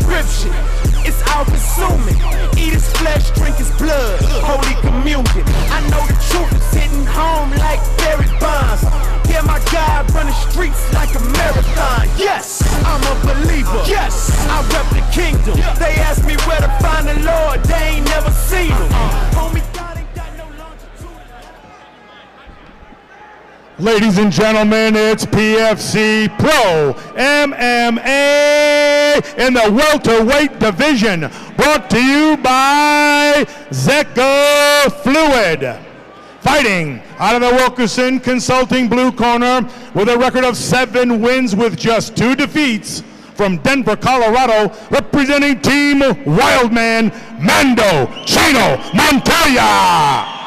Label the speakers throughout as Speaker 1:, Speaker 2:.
Speaker 1: prescription. It's all consuming. Eat his flesh, drink his blood. Holy communion. I know the truth is hitting home like Barry Bonds. Yeah, my God run the streets like a marathon. Yes, I'm a believer. Yes, I rep the kingdom. They ask me where to find the Lord. They ain't never seen him. Homie, God ain't got no longitude.
Speaker 2: Ladies and gentlemen, it's PFC Pro MMA in the welterweight division, brought to you by Zeca Fluid. Fighting out of the Wilkerson Consulting blue corner with a record of 7 wins with just 2 defeats, from Denver, Colorado, representing Team Wildman, Mando Chino Montoya.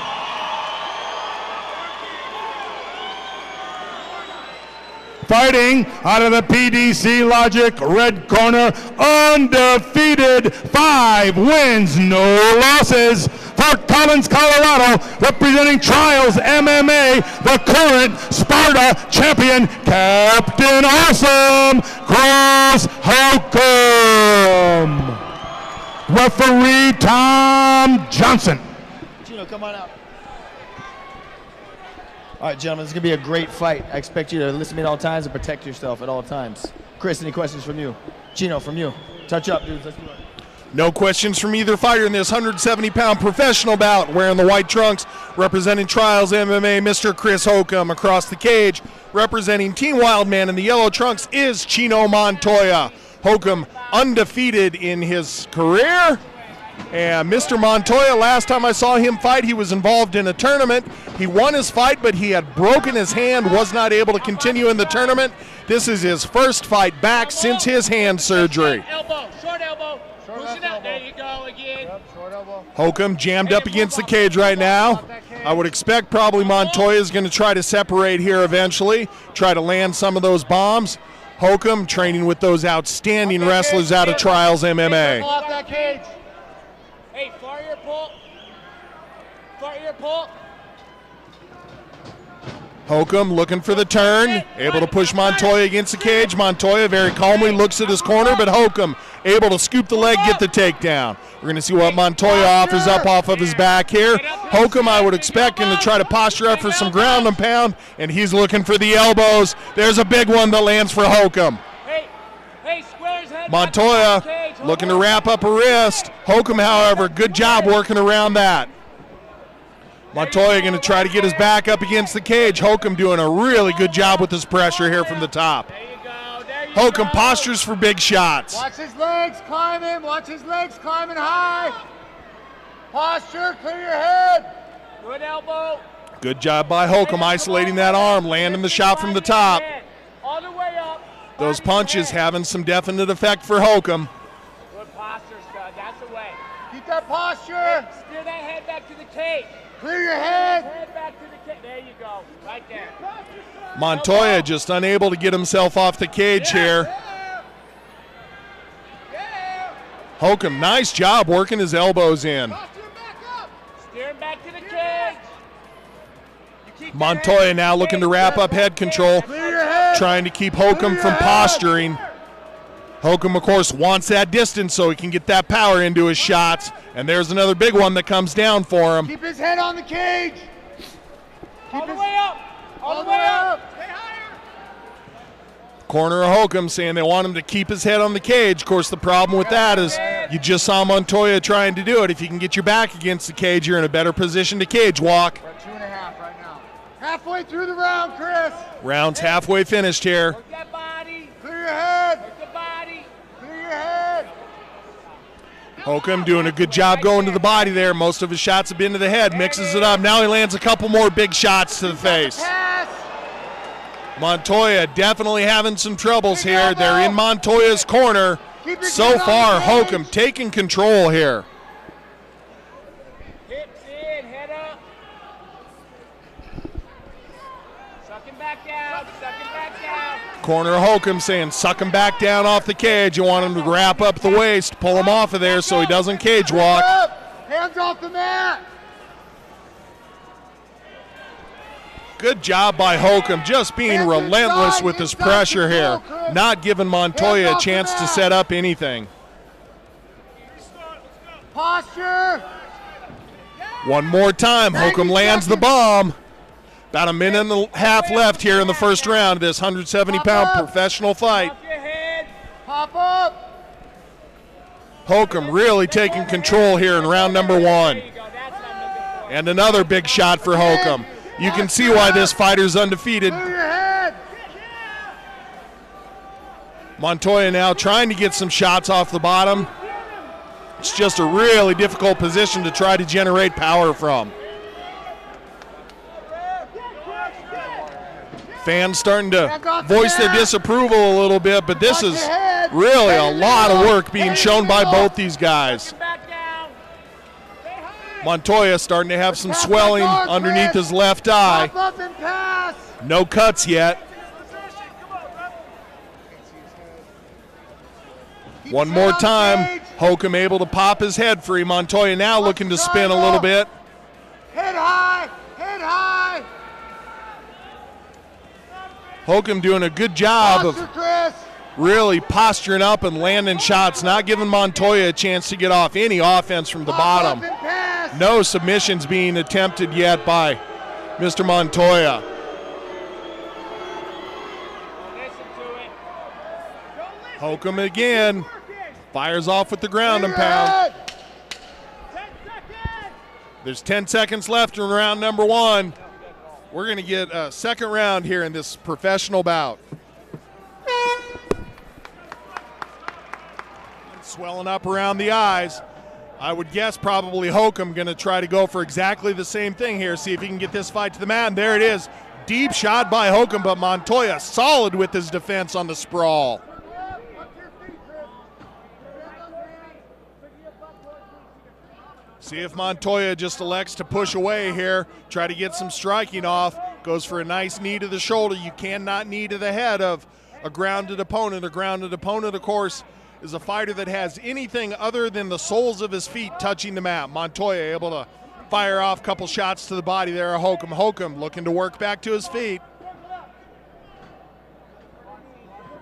Speaker 2: Fighting out of the PDC Logic red corner, undefeated, 5 wins, no losses, Fort Collins, Colorado, representing Trials MMA, the current Sparta champion, Captain Awesome, Kris Hocum. Referee Tom Johnson.
Speaker 3: Chino, come on out. All right, gentlemen, this is going to be a great fight. I expect you to listen to me at all times and protect yourself at all times. Kris, any questions from you? Chino, from you. Touch up, dudes. Let's do it.
Speaker 4: No questions from either fighter in this 170-pound professional bout. Wearing the white trunks, representing Trials MMA, Mr. Kris Hocum. Across the cage, representing Team Wildman in the yellow trunks, is Chino Montoya. Hocum undefeated in his career. And Mr. Montoya, last time I saw him fight, he was involved in a tournament. He won his fight, but he had broken his hand, was not able to continue in the tournament. This is his first fight back since his hand surgery.
Speaker 5: Elbow, short elbow. Pushing out. There you go again. Yep, short elbow.
Speaker 4: Hocum jammed up against the cage right now. I would expect probably Montoya is going to try to separate here eventually, try to land some of those bombs. Hocum training with those outstanding wrestlers out of Trials MMA.
Speaker 5: Off that cage. Hey, far ear pull. Far ear pull.
Speaker 4: Hocum looking for the turn, able to push Montoya against the cage. Montoya very calmly looks at his corner, but Hocum able to scoop the leg, get the takedown. We're going to see what Montoya offers up off of his back here. Hocum, I would expect him to try to posture up for some ground and pound, and he's looking for the elbows. There's a big one that lands for Hocum. Montoya looking to wrap up a wrist. Hocum, however, good job working around that. Montoya going to try to get his back up against the cage. Hocum doing a really good job with his pressure here from the top. Hocum postures for big shots.
Speaker 5: Watch his legs climbing. Watch his legs climbing high. Posture, clear your head. Good elbow.
Speaker 4: Good job by Hocum isolating that arm, landing the shot from the top.
Speaker 5: All the way up.
Speaker 4: Those punches having some definite effect for Hocum.
Speaker 5: Good posture, stud. That's the way. Keep that posture. Steer that head back to the cage. Clear your head. Head back to the cage. There you go. Right there.
Speaker 4: Montoya just unable to get himself off the cage here. Hocum, nice job working his elbows in.
Speaker 5: Steer him back to the cage.
Speaker 4: Montoya now looking to wrap up head control, trying to keep Hocum from posturing. Hocum, of course, wants that distance so he can get that power into his shots. And there's another big one that comes down for him.
Speaker 5: Keep his head on the cage. All the way up. All the way up. Stay higher.
Speaker 4: Corner of Hocum saying they want him to keep his head on the cage. Of course, the problem with that is you just saw Montoya trying to do it. If you can get your back against the cage, you're in a better position to cage walk.
Speaker 5: We're at 2.5 right now. Halfway through the round, Kris.
Speaker 4: Round's halfway finished here.
Speaker 5: Work that body. Clear your head. Work the body. Clear your head.
Speaker 4: Hocum doing a good job going to the body there. Most of his shots have been to the head, mixes it up. Now he lands a couple more big shots to the face. Montoya definitely having some troubles here. They're in Montoya's corner. So far, Hocum taking control here.
Speaker 5: Hips in, head up. Suck him back down, suck him back down.
Speaker 4: Corner of Hocum saying suck him back down off the cage. You want him to wrap up the waist, pull him off of there so he doesn't cage walk.
Speaker 5: Hands off the mat.
Speaker 4: Good job by Hocum, just being relentless with his pressure here, not giving Montoya a chance to set up anything.
Speaker 5: Posture.
Speaker 4: One more time, Hocum lands the bomb. About a minute and a half left here in the first round of this 170-pound professional fight.
Speaker 5: Pop your head. Pop up.
Speaker 4: Hocum really taking control here in round number one. And another big shot for Hocum. You can see why this fighter's undefeated. Montoya now trying to get some shots off the bottom. It's just a really difficult position to try to generate power from. Fans starting to voice their disapproval a little bit, but this is really a lot of work being shown by both these guys. Montoya starting to have some swelling underneath his left eye. No cuts yet. One more time, Hocum able to pop his head free. Montoya now looking to spin a little bit.
Speaker 5: Head high, head high.
Speaker 4: Hocum doing a good job of really posturing up and landing shots, not giving Montoya a chance to get off any offense from the bottom. No submissions being attempted yet by Mr. Montoya. Hocum again fires off with the ground and pound. There's 10 seconds left in round number one. We're going to get a second round here in this professional bout. Swelling up around the eyes. I would guess probably Hocum going to try to go for exactly the same thing here, see if he can get this fight to the mat. And there it is. Deep shot by Hocum, but Montoya solid with his defense on the sprawl. See if Montoya just elects to push away here, try to get some striking off. Goes for a nice knee to the shoulder. You cannot knee to the head of a grounded opponent. A grounded opponent, of course, is a fighter that has anything other than the soles of his feet touching the mat. Montoya able to fire off a couple shots to the body there. Hocum. Hocum looking to work back to his feet.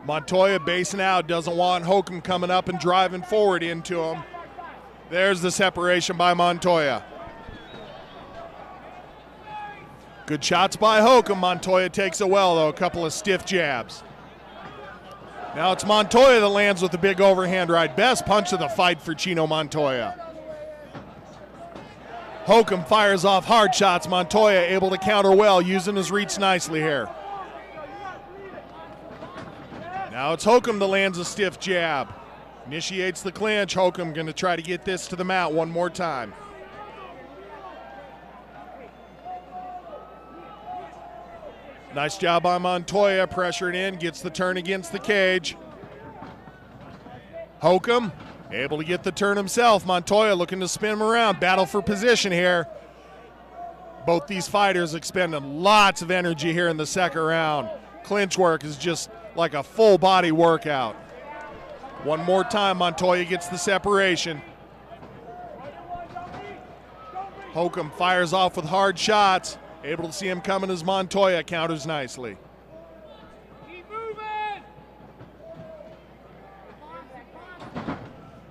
Speaker 4: Montoya basing out, doesn't want Hocum coming up and driving forward into him. There's the separation by Montoya. Good shots by Hocum. Montoya takes it well, though. A couple of stiff jabs. Now it's Montoya that lands with the big overhand right. Best punch of the fight for Chino Montoya. Hocum fires off hard shots. Montoya able to counter well, using his reach nicely here. Now it's Hocum that lands a stiff jab. Initiates the clinch. Hocum going to try to get this to the mat one more time. Nice job by Montoya, pressured in, gets the turn against the cage. Hocum able to get the turn himself. Montoya looking to spin him around. Battle for position here. Both these fighters expending lots of energy here in the second round. Clinch work is just like a full body workout. One more time, Montoya gets the separation. Hocum fires off with hard shots. Able to see him coming as Montoya counters nicely.
Speaker 5: Keep moving.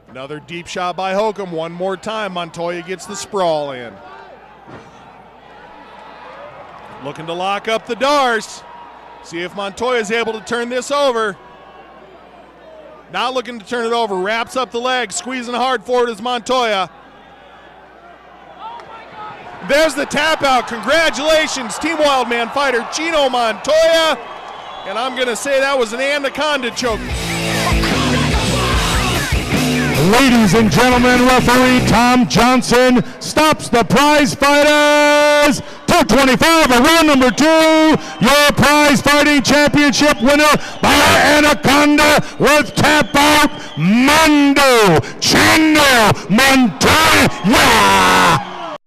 Speaker 4: Another deep shot by Hocum. One more time, Montoya gets the sprawl in. Looking to lock up the Darce. See if Montoya is able to turn this over. Not looking to turn it over. Wraps up the leg, squeezing hard forward as Montoya. There's the tap out. Congratulations, Team Wildman fighter Chino Montoya. And I'm going to say that was an anaconda choke.
Speaker 2: Ladies and gentlemen, referee Tom Johnson stops the prize fighters. 225 of round number 2. Your prize fighting championship winner by anaconda with tap out, Chino Montoya.